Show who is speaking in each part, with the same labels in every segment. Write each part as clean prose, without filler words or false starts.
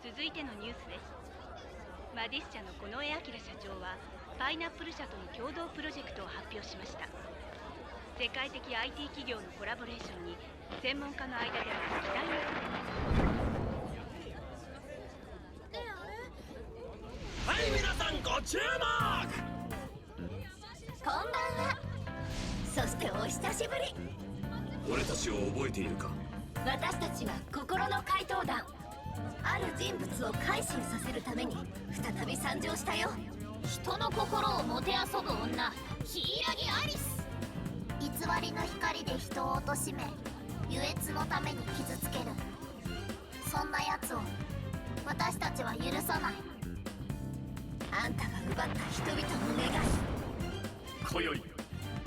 Speaker 1: 続いてのニュースです。マディス社の近衛明社長はパイナップル社との共同プロジェクトを発表しました。世界的 IT 企業のコラボレーションに専門家の間では期待が
Speaker 2: はい、皆さんご注目。
Speaker 3: こんばんは。そしてお久しぶり。
Speaker 2: 俺たちを覚えているか？
Speaker 3: 私たちは心の怪盗団。ある人物を改心させるために再び参上したよ。人の心をもてあそぶ女、ヒイラギアリス。偽りの光で人を貶め、優越のために傷つける。そんな奴を私たちは許さない。あんたが奪った人々の願い、
Speaker 2: 今宵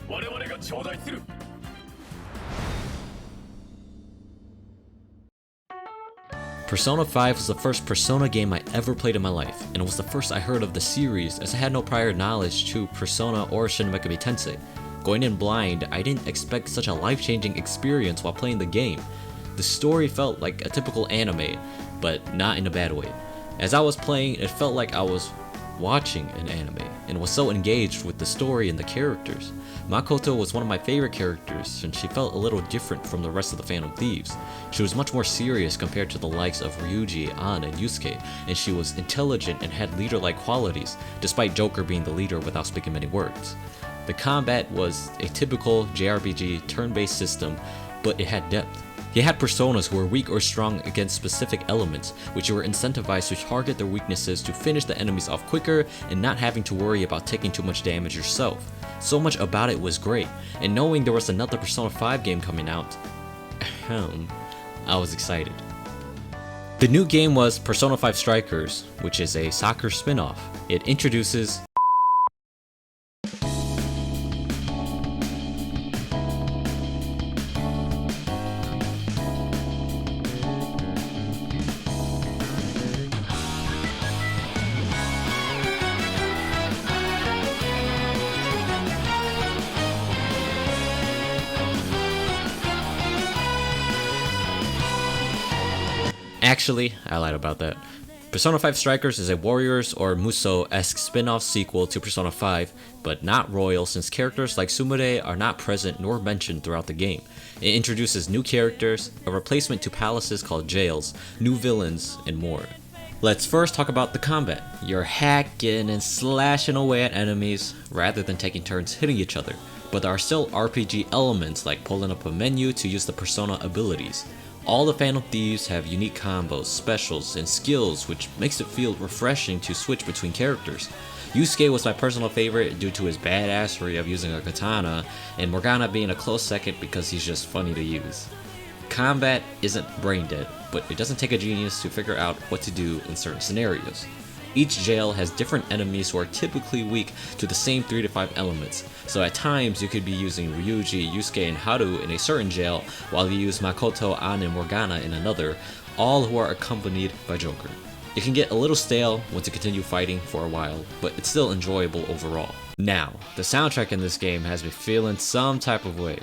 Speaker 2: 我々が頂戴する。
Speaker 4: Persona 5 was the first Persona game I ever played in my life, and it was the first I heard of the series as I had no prior knowledge to Persona or Shin Megami Tensei. Going in blind, I didn't expect such a life-changing experience while playing the game. The story felt like a typical anime, but not in a bad way. As I was playing, it felt like I was watching an anime, and was so engaged with the story and the characters. Makoto was one of my favorite characters, and she felt a little different from the rest of the Phantom Thieves. She was much more serious compared to the likes of Ryuji, An, and Yusuke, and she was intelligent and had leader-like qualities, despite Joker being the leader without speaking many words. The combat was a typical JRPG turn-based system, but it had depth. You had personas who were weak or strong against specific elements, which you were incentivized to target their weaknesses to finish the enemies off quicker and not having to worry about taking too much damage yourself. So much about it was great, and knowing there was another Persona 5 game coming out, I was excited. The new game was Persona 5 Strikers, which is a soccer spin-off. It introduces Actually, I lied about that. Persona 5 Strikers is a Warriors or Musou-esque spin-off sequel to Persona 5, but not royal since characters like Sumire are not present nor mentioned throughout the game. It introduces new characters, a replacement to palaces called jails, new villains, and more. Let's first talk about the combat. You're hacking and slashing away at enemies rather than taking turns hitting each other, but there are still RPG elements like pulling up a menu to use the Persona abilities. All the Phantom Thieves have unique combos, specials, and skills, which makes it feel refreshing to switch between characters. Yusuke was my personal favorite due to his badassery of using a katana, and Morgana being a close second because he's just funny to use. Combat isn't brain dead, but it doesn't take a genius to figure out what to do in certain scenarios. Each jail has different enemies who are typically weak to the same 3 to 5 elements, so at times you could be using Ryuji, Yusuke, and Haru in a certain jail while you use Makoto, An, and Morgana in another, all who are accompanied by Joker. It can get a little stale once you continue fighting for a while, but it's still enjoyable overall. Now, the soundtrack in this game has me feeling some type of way.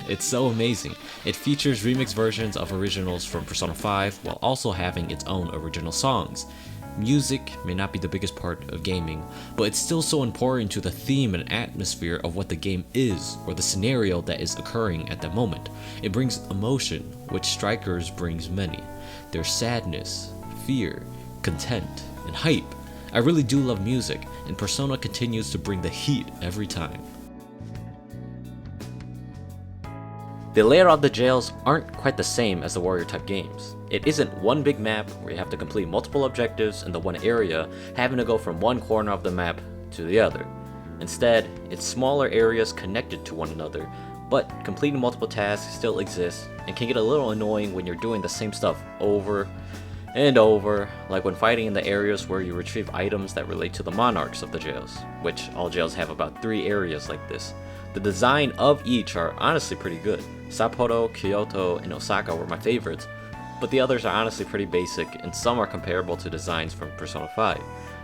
Speaker 4: It's so amazing. It features remix versions of originals from Persona 5 while also having its own original songs. Music may not be the biggest part of gaming, but it's still so important to the theme and atmosphere of what the game is or the scenario that is occurring at that moment. It brings emotion, which Strikers brings many. There's sadness, fear, content, and hype. I really do love music, and Persona continues to bring the heat every time. The layout of the jails aren't quite the same as the warrior type games. It isn't one big map where you have to complete multiple objectives in the one area, having to go from one corner of the map to the other. Instead, it's smaller areas connected to one another, but completing multiple tasks still exists and can get a little annoying when you're doing the same stuff over and over, like when fighting in the areas where you retrieve items that relate to the monarchs of the jails, which all jails have about 3 areas like this. The design of each are honestly pretty good. Sapporo, Kyoto, and Osaka were my favorites, but the others are honestly pretty basic, and some are comparable to designs from Persona 5.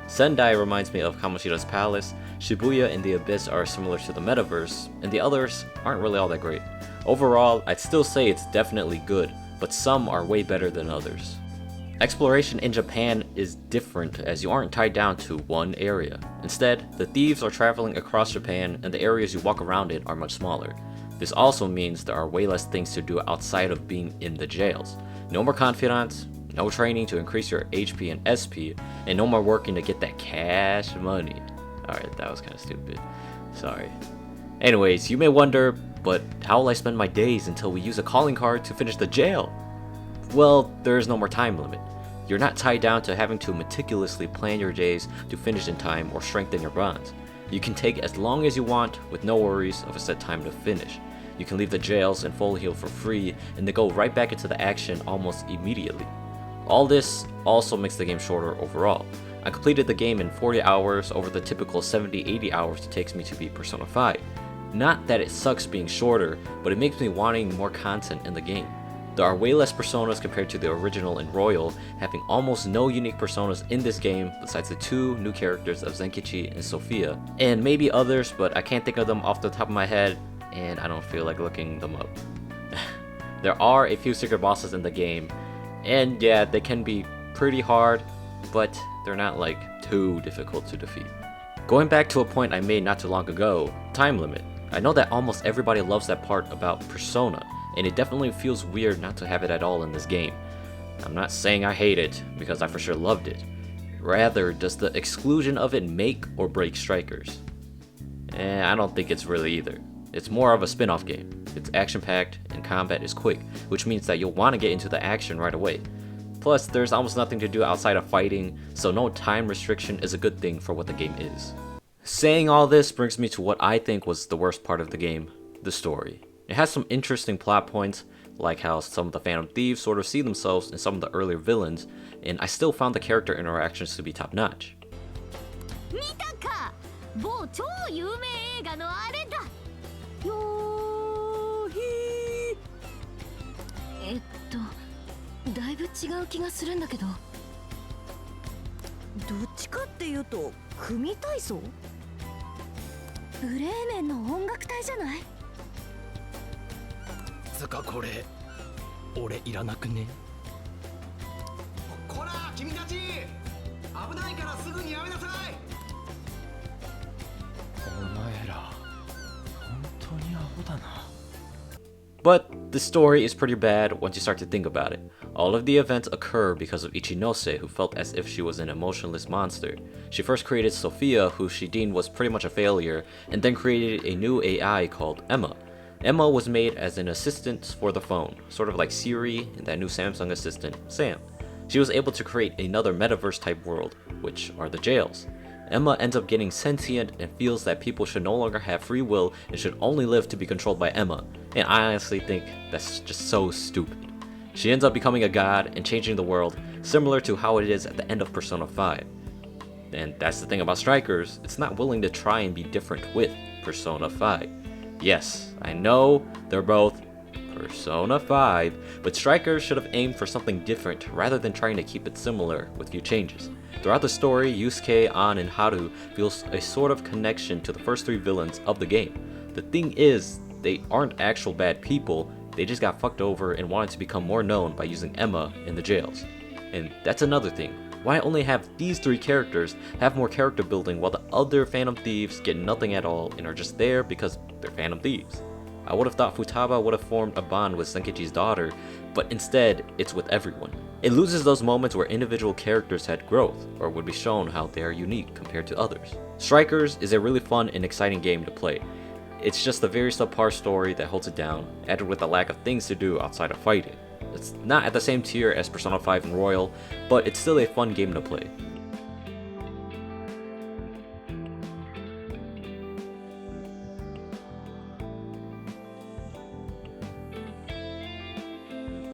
Speaker 4: Sendai reminds me of Kamoshida's Palace, Shibuya and the Abyss are similar to the Metaverse, and the others aren't really all that great. Overall, I'd still say it's definitely good, but some are way better than others. Exploration in Japan is different as you aren't tied down to one area. Instead, the thieves are traveling across Japan and the areas you walk around in are much smaller. This also means there are way less things to do outside of being in the jails. No more confidants, no training to increase your HP and SP, and no more working to get that cash money. Alright, that was kind of stupid. Sorry. Anyways, you may wonder, but how will I spend my days until we use a calling card to finish the jail? Well, there is no more time limit. You're not tied down to having to meticulously plan your days to finish in time or strengthen your bonds. You can take as long as you want with no worries of a set time to finish. You can leave the jails in full heal for free and then go right back into the action almost immediately. All this also makes the game shorter overall. I completed the game in 40 hours over the typical 70-80 hours it takes me to beat Persona 5. Not that it sucks being shorter, but it makes me wanting more content in the game. There are way less personas compared to the original in Royal, having almost no unique personas in this game besides the 2 new characters of Zenkichi and Sophia, and maybe others, but I can't think of them off the top of my head, and I don't feel like looking them up. There are a few secret bosses in the game, and yeah, they can be pretty hard, but they're not like too difficult to defeat. Going back to a point I made not too long ago, time limit. I know that almost everybody loves that part about Persona, and it definitely feels weird not to have it at all in this game. I'm not saying I hate it, because I for sure loved it. Rather, does the exclusion of it make or break Strikers? I don't think it's really either. It's more of a spin-off game. It's action-packed, and combat is quick, which means that you'll want to get into the action right away. Plus, there's almost nothing to do outside of fighting, so no time restriction is a good thing for what the game is. Saying all this brings me to what I think was the worst part of the game, the story. It has some interesting plot points, like how some of the Phantom Thieves sort of see themselves in some of the earlier villains, and I still found the character interactions to be top-notch.
Speaker 3: 見たか、某超有名映画のあれだ。よーひー。だいぶ違う気がするんだけど。どっちかっていうと組体操？ブレーメンの音楽隊じゃない？
Speaker 5: つかこれ俺いらなくね？
Speaker 6: こら君たち、危ないからすぐにやめなさい。
Speaker 5: お前ら本当にアホだな。
Speaker 4: But the story is pretty bad once you start to think about it. All of the events occur because of Ichinose, who felt as if she was an emotionless monster. She first created Sophia, who she deemed was pretty much a failure, and then created a new AI called Emma. Emma was made as an assistant for the phone, sort of like Siri and that new Samsung assistant, Sam. She was able to create another metaverse-type world, which are the jails. Emma ends up getting sentient and feels that people should no longer have free will and should only live to be controlled by Emma, and I honestly think that's just so stupid. She ends up becoming a god and changing the world, similar to how it is at the end of Persona 5. And that's the thing about Strikers, it's not willing to try and be different with Persona 5. Yes, I know they're both Persona 5, but Strikers should have aimed for something different rather than trying to keep it similar with few changes. Throughout the story, Yusuke, An, and Haru feels a sort of connection to the first 3 villains of the game. The thing is, they aren't actual bad people, they just got fucked over and wanted to become more known by using Emma in the jails. And that's another thing. Why only have these 3 characters have more character building while the other Phantom Thieves get nothing at all and are just there because they're Phantom Thieves? I would have thought Futaba would have formed a bond with Senkichi's daughter, but instead, it's with everyone. It loses those moments where individual characters had growth, or would be shown how they are unique compared to others. Strikers is a really fun and exciting game to play. It's just a very subpar story that holds it down, added with a lack of things to do outside of fighting. It's not at the same tier as Persona 5 and Royal, but it's still a fun game to play.